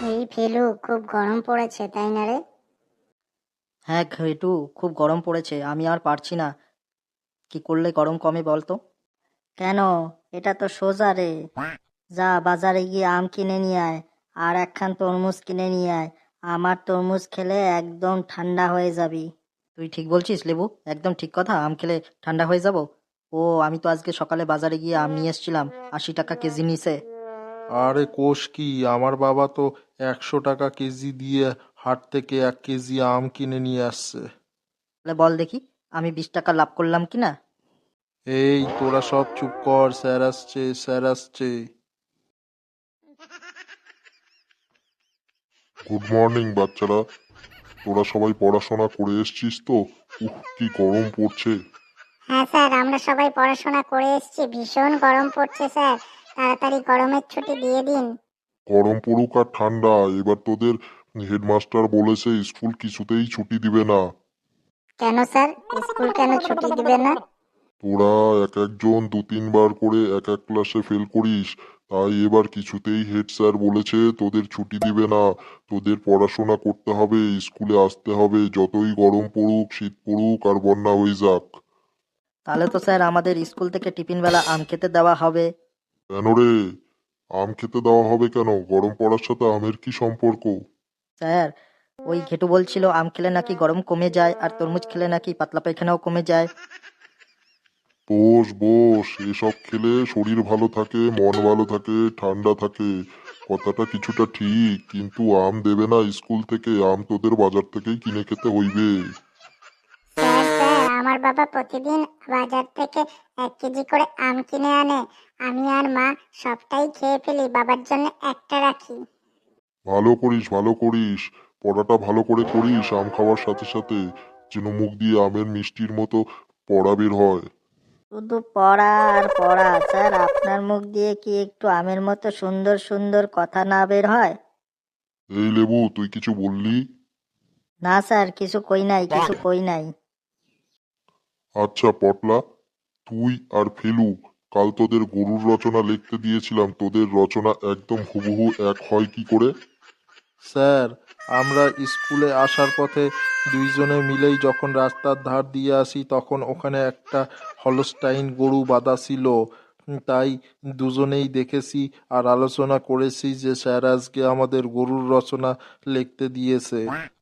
এই ফেলু, খুব গরম পড়েছে তাই না রে? হ্যাঁ ঘেটু, খুব গরম পড়েছে, আমি আর পারছি না। কি করলে গরম কমে বলতো? কেন? এটা তো সোজা রে। যা বাজারে গিয়ে আম কিনে নিয়ে আয়, আর একখান তরমুজ কিনে নিয়ে আয়। আমার তরমুজ খেলে একদম ঠান্ডা হয়ে যাবি। তুই ঠিক বলছিস লেবু, একদম ঠিক কথা, আম খেলে ঠান্ডা হয়ে যাব। ও, আমি তো আজকে সকালে বাজারে গিয়ে আম নিয়ে এসেছিলাম, 80 টাকা কেজি নিছে। আরে কোষ কি, আমার বাবা তো 100 টাকা কেজি দিয়ে হাট থেকে 1 কেজি আম কিনে নিয়ে আসছে। তাহলে বল দেখি, আমি 20 টাকা লাভ করলাম কি না? এই তোরা সব চুপ কর, স্যার আসছে, স্যার আসছে। গুড মর্নিং বাচ্চারা। তোরা সবাই পড়াশোনা করে এসছিস তো? কি গরম পড়ছে। হ্যাঁ স্যার, আমরা সবাই পড়াশোনা করে এসেছি। ভীষণ গরম পড়ছে স্যার, তাড়াতাড়ি গরমের ছুটি দিয়ে দিন। গরম পড়ুক আর ঠান্ডা, এবার তোদের হেডমাস্টার বলেছে স্কুল কিছুতেই ছুটি দিবে না। কেন স্যার, স্কুল কেন ছুটি দিবে না? তোরা এক একজন 2-3 বার করে এক এক ক্লাসে ফেল করিস, তাই এবার কিছুতেই হেড স্যার বলেছে তোদের ছুটি দিবে না। তোদের পড়াশোনা করতে হবে, স্কুলে আসতে হবে, যতই গরম পড়ুক, শীত পড়ুক আর বন্যা হয়ে যাক। তাহলে তো স্যার আমাদের স্কুল থেকে টিফিন বেলা আম খেতে দেওয়া হবে। কেন রে? আম খেতে দেওয়া হবে কেন? গরম পড়ার সাথে আমের কি সম্পর্ক? স্যার, ওই ঘেটু বলছিল আম খেলে নাকি গরম কমে যায়, আর তরমুজ খেলে নাকি পাতলা পায়খানাও কমে যায়। বস বস, এসব খেলে শরীর ভালো থাকে, মন ভালো থাকে, ঠান্ডা থাকে। কথাটা কিছুটা ঠিক, কিন্তু আম দেবে না স্কুল থেকে, আম তোদের বাজার থেকেই কিনে খেতে হইবে। স্যার স্যার, আমার বাবা প্রতিদিন বাজার থেকে 1 কেজি করে আম কিনে আনে। আমি আর মা সবটাই খেয়ে ফেলি, বাবার জন্য একটা রাখি। ভালো করিস, ভালো করিস। পড়াটা ভালো করে করিস, আম খাওয়ার সাথে সাথে, যেন মুখ দিয়ে আমের মিষ্টির মতো পড়া বের হয়। শুধু পড়া আর পড়া স্যার, আপনার মুখ দিয়ে কি একটু আমের মতো সুন্দর সুন্দর কথা না বের হয়? এই লেবু, তুই কিছু বললি? না স্যার, কিছু কই নাই, কিছু কই নাই। আচ্ছা পটলা, তুই আর ফেলু, কাল তোদের গরুর রচনা লিখতে দিয়েছিলাম, তোদের রচনা একদম হুবহু এক হয় কি করে? স্যার, আমরা স্কুলে আসার পথে দুইজনে মিলেই যখন রাস্তার ধার দিয়ে আসি, তখন ওখানে একটা হলস্টাইন গরু বাঁধা ছিল। তাই দুজনেই দেখেছি আর আলোচনা করেছি যে স্যার আজকে আমাদের গরুর রচনা লিখতে দিয়েছে।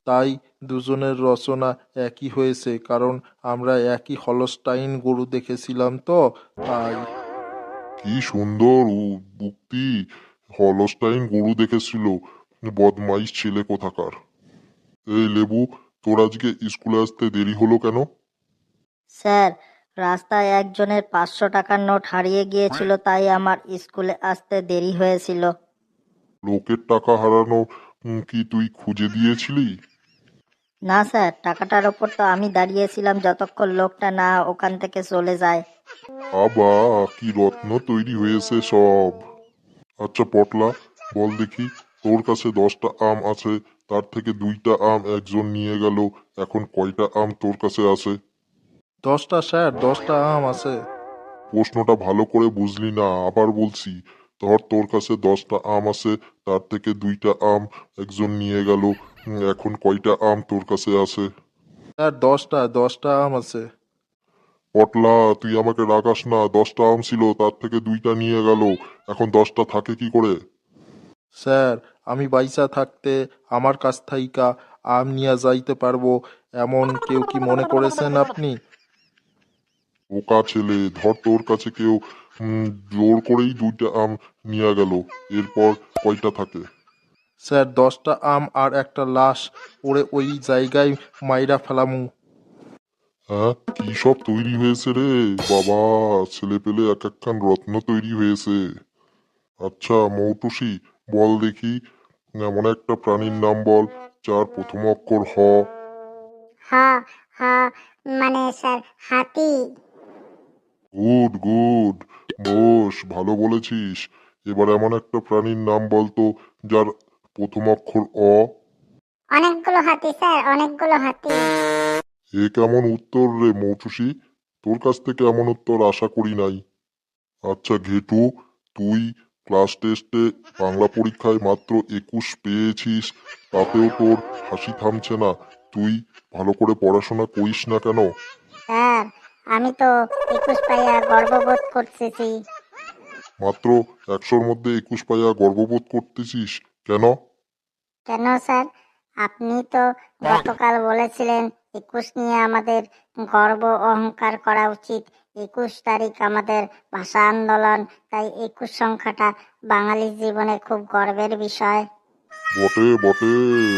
তাই দুজনের রচনা একই হয়েছে, কারণ আমরা একই হলস্টাইন গরু দেখেছিলাম তো, তাই। কি সুন্দর উক্তি! হলস্টাইন গরু দেখেছিল, বদমাইশ ছেলে কোথাকার। এই লেবু, তোর আজকে স্কুলে আসতে দেরি হলো কেন? স্যার, রাস্তায় একজনের 500 টাকার নোট হারিয়ে গিয়েছিল, তাই আমার স্কুলে আসতে দেরি হয়েছিল। লোকের টাকা হারানো কি তুই খুঁজে দিয়েছিলি? না স্যার, টাকাটার ওপর তো আমি দাঁড়িয়েছিলাম যতক্ষণ লোকটা না ওখান থেকে চলে যায়। আবা, কি রত্ন তৈরি হয়েছে সব! আচ্ছা পটলা, বল দেখি, তোর কাছে 10টা আম আছে, তার থেকে 2টা আম একজন নিয়ে গেল, এখন কয়টা আম তোর কাছে আছে? 10টা স্যার, 10টা আম আছে। প্রশ্নটা ভালো করে বুঝলি না, আবার বলছি। ধর তোর কাছে 10টা আম আছে, তার থেকে 2টা আম একজন নিয়ে গেল, এখন কয়টা আম তোর কাছে আছে? স্যার, 10টা আম আছে। পটলা, তুই আমাকে রাগাস না, 10টা আম ছিল, তার থেকে 2টা নিয়ে গেল, এখন 10টা থাকে কি করে? স্যার, আমি বাইচা থাকতে আমার কাছ থাইকা আম নিয়া যাইতে পারবো এমন কেউ কি মনে করেছেন আপনি? বোকা ছেলে, ধর তোর কাছে কেউ উম, জোর করেই 2টা আম নিয়ে গেল, এরপর কয়টা থাকে? স্যার, 10টা আম আর একটা লাশ ওরে ওই জায়গায় মাইরা ফেলামু। হ্যাঁ, কি সব তৈরি হয়েছে রে বাবা! ছেলে পেলে এক একখান রত্ন তৈরি হয়েছে। আচ্ছা মৌটুসি, বল দেখি, এমন একটা প্রাণীর নাম বল যার প্রথম অক্ষর হ। হ, হ, মানে স্যার, হাতি। গুড গুড, বস, ভালো বলেছিস। এবার এমন একটা প্রাণীর নাম বলতো যার প্রথম অক্ষর অ। অনেকগুলো হাতি স্যার, অনেকগুলো হাতি। এ কেমন উত্তর রে মৌটুসি, তোর কাছ থেকে এমন উত্তর আশা করি নাই। আচ্ছা ঘেটু, তুই ক্লাস টেস্টে বাংলা পরীক্ষায় মাত্র 21 পেয়েছিস, তাতেও তোর হাসি থামছে না। তুই ভালো করে পড়াশোনা করিস না কেন? স্যার, আমি তো 21 পাইয়া গর্ববোধ করতেছি। মাত্র 100-র মধ্যে 21 পাইয়া গর্ববোধ করতেছিস কেন? কেন স্যার? আপনি তো গতকাল বলেছিলেন 21 নিয়ে আমাদের গর্ব অহংকার করা উচিত। 21 তারিখ আমাদের ভাষা আন্দোলন, তাই 21 সংখ্যাটা বাঙালির জীবনে খুব গর্বের বিষয়। বটে বটে,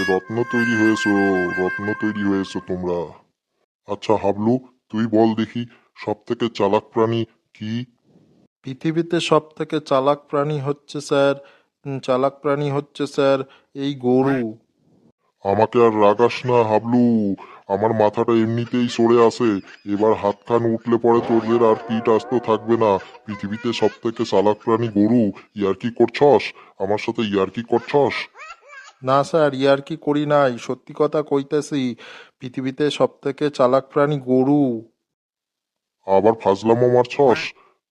রত্ন তৈরি হয়েছো, রত্ন তৈরি হয়েছো তোমরা। আচ্ছা হাবলু, তুই বল দেখি, সব থেকে চালাক প্রাণী কি? পৃথিবীতে সব থেকে চালাক প্রাণী হচ্ছে স্যার, চালাক প্রাণী হচ্ছে স্যার এই গরু। আমাকে আর রাগাস না হাবলু, আমার মাথাটা এমনিতেই সরে আসে। এবার হাত খান উঠলে পরে তোদের আর পিঠ আস্ত থাকবে না। পৃথিবীতে সব থেকে চালাক প্রাণী গরু, ইয়ার্কি করছস? আমার সাথে ইয়ার্কি করছস? না স্যার, ইয়ার্কি করি নাই, সত্যি কথা কইতেছি। পৃথিবীতে সব থেকে চালাক প্রাণী গরু। আবার ফাজলামো মারছস?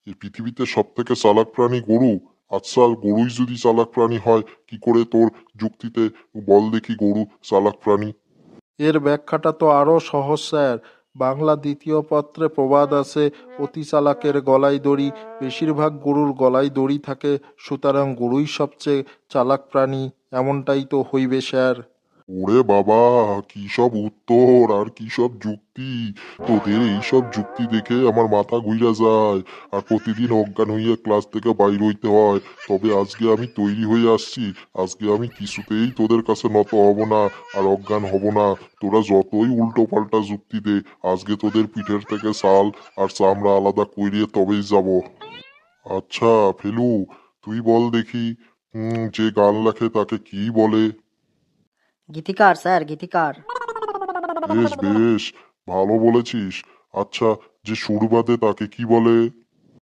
এই পৃথিবীতে সব থেকে চালাক প্রাণী গরু? আচ্ছা, গরুই যদি চালাক প্রাণী হয়, কি করে তোর যুক্তিতে বল দেখি গরু চালাক প্রাণী? এর ব্যাখ্যাটা তো আরও সহজ স্যার। বাংলা দ্বিতীয় পত্রে প্রবাদ আছে, অতি চালাকের গলায় দড়ি। বেশিরভাগ গরুর গলায় দড়ি থাকে, সুতরাং গরুই সবচেয়ে চালাক প্রাণী, এমনটাই তো হইবে স্যার। ওরে বাবা, কি সব উত্তর আর কি সব যুক্তি! তোদের এইসব যুক্তি দেখে আমার মাথা ঘুইরা যায়, আর প্রতিদিন অজ্ঞান হইয়া ক্লাস থেকে বাইর হইতে হয়। তবে আজকে আমি তৈরি হয়ে আসছি, আজকে আমি কিছুতেই তোদের কাছে নত হব না, আর অজ্ঞান হব না। তোরা যতই উল্টো পাল্টা যুক্তি দে, আজকে তোদের পিঠের থেকে ছাল আর চামড়া আলাদা কইরিয়ে তবেই যাব। আচ্ছা ফেলু, তুই বল দেখি, যে গান লেখে তাকে কি বলে? গীতিকার স্যার, গীতিকার। বেশ বেশ, ভালো বলেছিস। আচ্ছা, যে সুর বাঁধে তাকে কি বলে?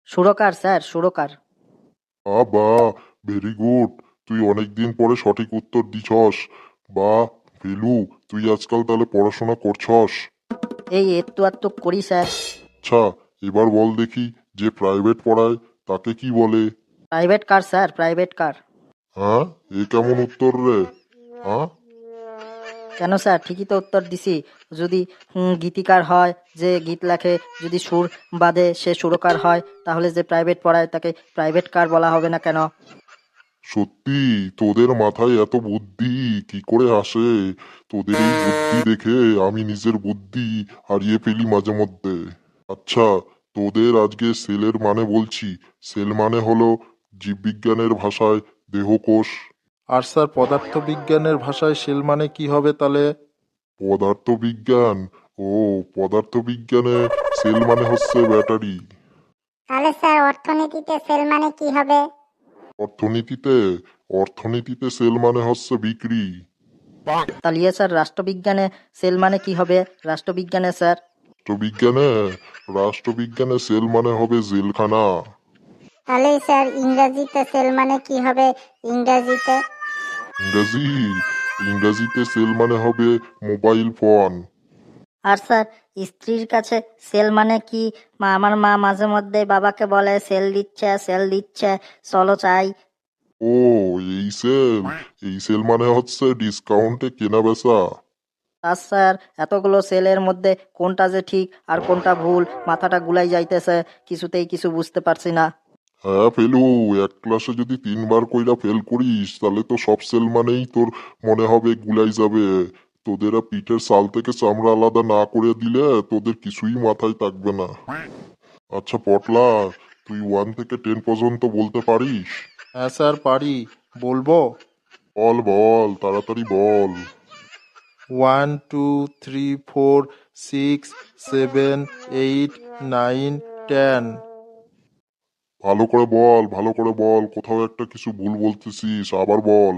সুরকার স্যার, সুরকার। বা, ভেরি গুড, তুই অনেকদিন পরে সঠিক উত্তর দিছস। বা ফেলু, তুই আজকাল তাহলে পড়াশোনা করছস? এই একটু আধটু করি স্যার। আচ্ছা, এবার বল দেখি, যে প্রাইভেট পড়ায় তাকে কি বলে? Private car sir, private car. হ্যাঁ, এ কেমন উত্তর রে? হ্যাঁ, কেন স্যার, ঠিকই তো উত্তর দিছি। যদি গীতিকার হয়, যে গীত লেখে, যদি সুর বাদে সে সুরকার হয়, তাহলে যে প্রাইভেট পড়ায় তাকে প্রাইভেট কার বলা হবে না কেন? সত্যি তোদের মাথায় এত বুদ্ধি কি করে আসে? তোদের এই বুদ্ধি দেখে আমি নিজের বুদ্ধি হারিয়ে ফেলি মাঝে মধ্যে। আচ্ছা, তোদের আজকে সেলের মানে বলছি। সেল মানে হলো জীববিজ্ঞানের ভাষায় দেহকোষ। আর স্যার, পদার্থবিজ্ঞানের ভাষায় সেল মানে কি হবে তাহলে? পদার্থবিজ্ঞান, ও পদার্থবিজ্ঞানে সেল মানে হচ্ছে ব্যাটারি। তাহলে স্যার, অর্থনীতিতে সেল মানে কি হবে? অর্থনীতিতে, অর্থনীতিতে সেল মানে হচ্ছে বিক্রি। তাহলে স্যার, রাষ্ট্রবিজ্ঞানে সেল মানে কি হবে? রাষ্ট্রবিজ্ঞানে স্যার। রাষ্ট্রবিজ্ঞানে, রাষ্ট্রবিজ্ঞানে সেল মানে হবে জেলখানা। তাহলে স্যার, ইংরেজিতে সেল মানে কি হবে? ইংরেজিতে? ইংরাজি, ইংরাজিতে সেল মানে হবে মোবাইল ফোন। আর স্যার, স্ত্রীর কাছে সেল মানে কি? আমার মা মাঝে মধ্যে বাবাকে বলে সেল দিচ্ছে, সেল দিচ্ছে, চলো চাই। ও, এই সেল, এই সেল মানে হচ্ছে ডিসকাউন্টে কেনা বেচা। আর স্যার, এতগুলো সেলের মধ্যে কোনটা যে ঠিক আর কোনটা ভুল, মাথাটা গুলাই যাইতেছে, কিছুতেই কিছু বুঝতে পারছি না। হ্যাঁ ফেলু, এক ক্লাসে যদি 3 বার কইরা ফেল করিস, তাহলে তো সব সেল মানেই তোর মনে হবে গুলাই যাবে। তোদের আর পিঠের চাল থেকে চামড়া আলাদা না করে দিলে তোদের কিছুই মাথায় থাকবে না। আচ্ছা পটলা, তুই 1 থেকে 10 পর্যন্ত বলতে পারিস? হ্যাঁ স্যার, পারি। বলবো? বল বল, তাড়াতাড়ি বল। 1, 2, 3, 4, 6, 7, 8, 9, 10। ভালো করে বল, ভালো করে বল, কোথাও একটা কিছু ভুল বলতেছিস, আবার বল।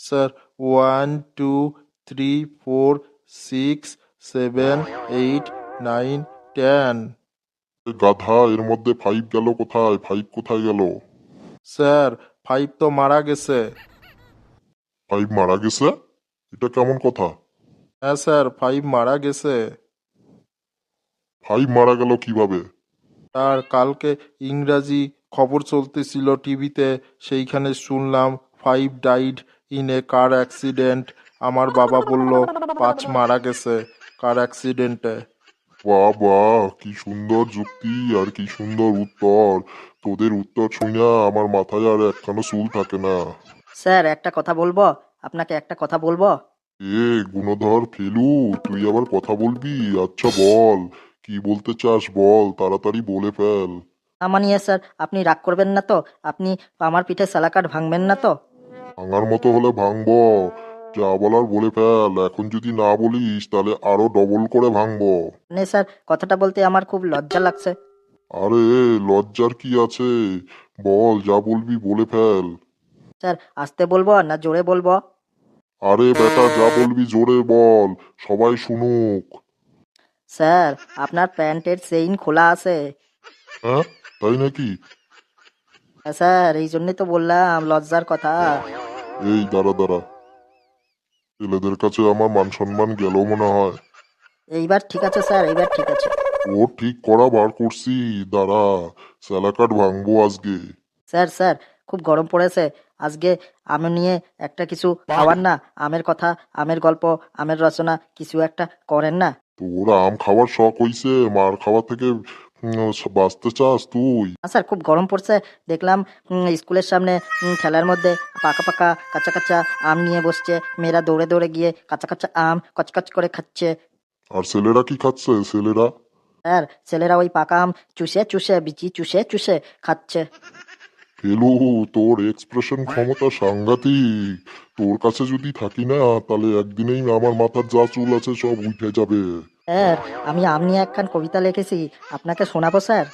স্যার, 1, 2, 3, 4, 6, 7, 8, 9, 10। এ গাধা, এর মধ্যে 5 গেল কোথায়? 5 কোথায় গেল? স্যার, 5 তো মারা গেছে। 5 মারা গেছে? এটা কেমন কথা? হ্যাঁ স্যার, 5 মারা গেছে। 5 মারা গেল কিভাবে? আর কালকে ইংরাজি খবর চলতেছিল টিভিতে, সেইখানে শুনলাম 5 died in a car accident. আমার বাবা বলল 5 মারা গেছে কার অ্যাক্সিডেন্টে। বাহ বাহ, কি সুন্দর যুক্তি আর কি সুন্দর উত্তর। তোদের উত্তর শুনে আমার মাথায় আর একখানা চুল থাকে না। স্যার একটা কথা বলবো, আপনাকে একটা কথা বলবো। এ গুণধর ফেলু, তুই আবার কথা বলবি? আচ্ছা বল, কি বলতে চাস বল, তাড়াতাড়ি বলে ফেল। না মানিয়ে স্যার, আপনি রাগ করবেন না তো? আপনি আমার পিঠে স্যালাকাট ভাঙবেন না তো? ভাঙার মতো হলে ভাঙবো, যা বলার বলে ফেল। এখন যদি না বলিস তাহলে আরো ডবল করে ভাঙবো। মানে স্যার, কথাটা বলতে আমার খুব লজ্জা লাগছে। আরে লজ্জার কি আছে, বল, যা বলবি বলে ফেল। স্যার আস্তে বলবো না জোরে বলবো? আরে বেটা, যা বলবি জোরে বল, সবাই শুনুক। স্যার আপনার প্যান্টের চেইন খোলা আছে। হ্যাঁ, তাই নাকি? হ্যাঁ স্যার, এই জন্যই তো বললাম লজ্জার কথা। এই দাঁড়া দাঁড়া, ছেলেদের কাছে আমার মান সম্মান গেল মনে হয়। এইবার ঠিক আছে স্যার, এইবার ঠিক আছে। ও ঠিক করা বার করছি, দাঁড়া, স্যালাকাট ভাঙবো আজকে। স্যার স্যার, খুব গরম পড়েছে আজকে। আম নিয়ে একটা কিছু খাওয়ার না, আমের কথা, আমের গল্প, আমের রচনা কিছু একটা করেন না? তোর আম খাওয়ার শখ হইছে, মার খাওয়া থেকে বাঁচতে চাস তুই? না স্যার, খুব গরম পড়ছে। দেখলাম স্কুলের সামনে ঠেলার মধ্যে পাকা পাকা কাঁচা কাঁচা আম নিয়ে বসছে। মেয়েরা দৌড়ে দৌড়ে গিয়ে কাঁচা কাঁচা আম কচকচ করে খাচ্ছে। আর ছেলেরা কি খাচ্ছে ছেলেরা? স্যার ছেলেরা ওই পাকা আম চুষে চুষে, বিচি চুষে চুষে খাচ্ছে। ফেলু, তোর এক্সপ্রেশন ক্ষমতা সাংঘাতিক। তোর কাছে যদি থাকি না তাহলে একদিনেই আমার মাথার যা চুল আছে সব উঠে যাবে। স্যার আমি আম নিয়ে একখান কবিতা লিখেছি, আপনাকে শোনাবো স্যার?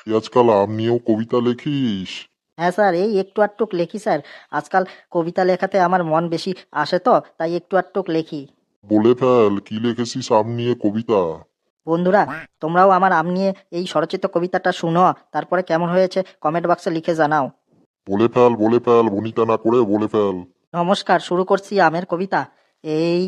তুই আজকাল আম নিয়েও কবিতা লেখিস? হ্যাঁ স্যার, এই একটু আধটুক লেখি স্যার। আজকাল কবিতা লেখাতে আমার মন বেশি আসে তো, তাই একটু আধটুক লেখি। বলে ফেল, কি লিখেছিস আম নিয়ে কবিতা? বন্ধুরা, তোমরাও আমার আম নিয়ে এই স্বরচিত কবিতাটা শুনো, তারপরে কেমন হয়েছে কমেন্ট বক্সে লিখে জানাও। বলে ফেল বলে ফেল, বনিতা না করে বলে ফেল। নমস্কার, শুরু করছি আমের কবিতা। এই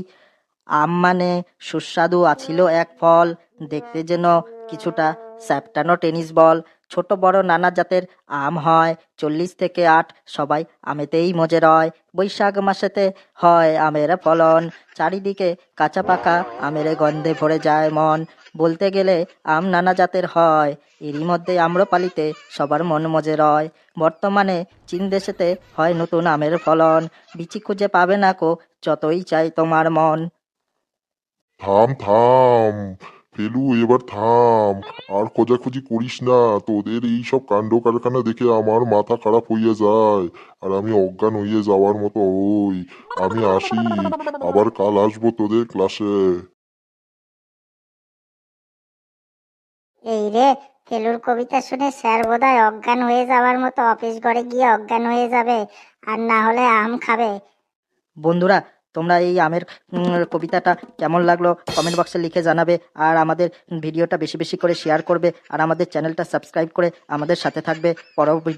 আম মানে সুস্বাদু আছিল এক ফল, দেখতে যেন কিছুটা স্যাপটানো টেনিস বল। ছোট বড় নানা জাতের আম হয়, 40 থেকে 8 সবাই আমেতেই মজে রয়। বৈশাখ মাসেতে হয় আমের ফলন, চারিদিকে কাঁচা পাকা আমের গন্ধে ভরে যায় মন। বলতে গেলে আম নানা জাতের হয়, এরই মধ্যে আম্রপালিতে সবার মন মজে রয়। বর্তমানে চীন দেশেতে হয় নতুন আমের ফলন, বিচি খুঁজে পাবে না কো যতই চাই তোমার মন। থাম থাম, ফেলু এবার থাম। আর খোঁজাখুঁজি করিস না, তোদের এই সব কাণ্ড কারখানা দেখে আমার মাথা খারাপ হইয়া যায়, আর আমি অজ্ঞান হইয়া যাওয়ার মতো হই। আমি আসি, আবার কাল আসবো তোদের ক্লাসে। এই রে, ফেলুর কবিতা শুনে স্যার বোধহয় অজ্ঞান হয়ে যাওয়ার মতো অফিস ঘরে গিয়ে অজ্ঞান হয়ে যাবে, আর না হলে আম খাবে। বন্ধুরা, তোমরা এই আমের কবিতাটা কেমন লাগলো কমেন্ট বক্সে লিখে জানাবে, আর আমাদের ভিডিওটা বেশি বেশি করে শেয়ার করবে, আর আমাদের চ্যানেলটা সাবস্ক্রাইব করে আমাদের সাথে থাকবে। পরের ভিডিও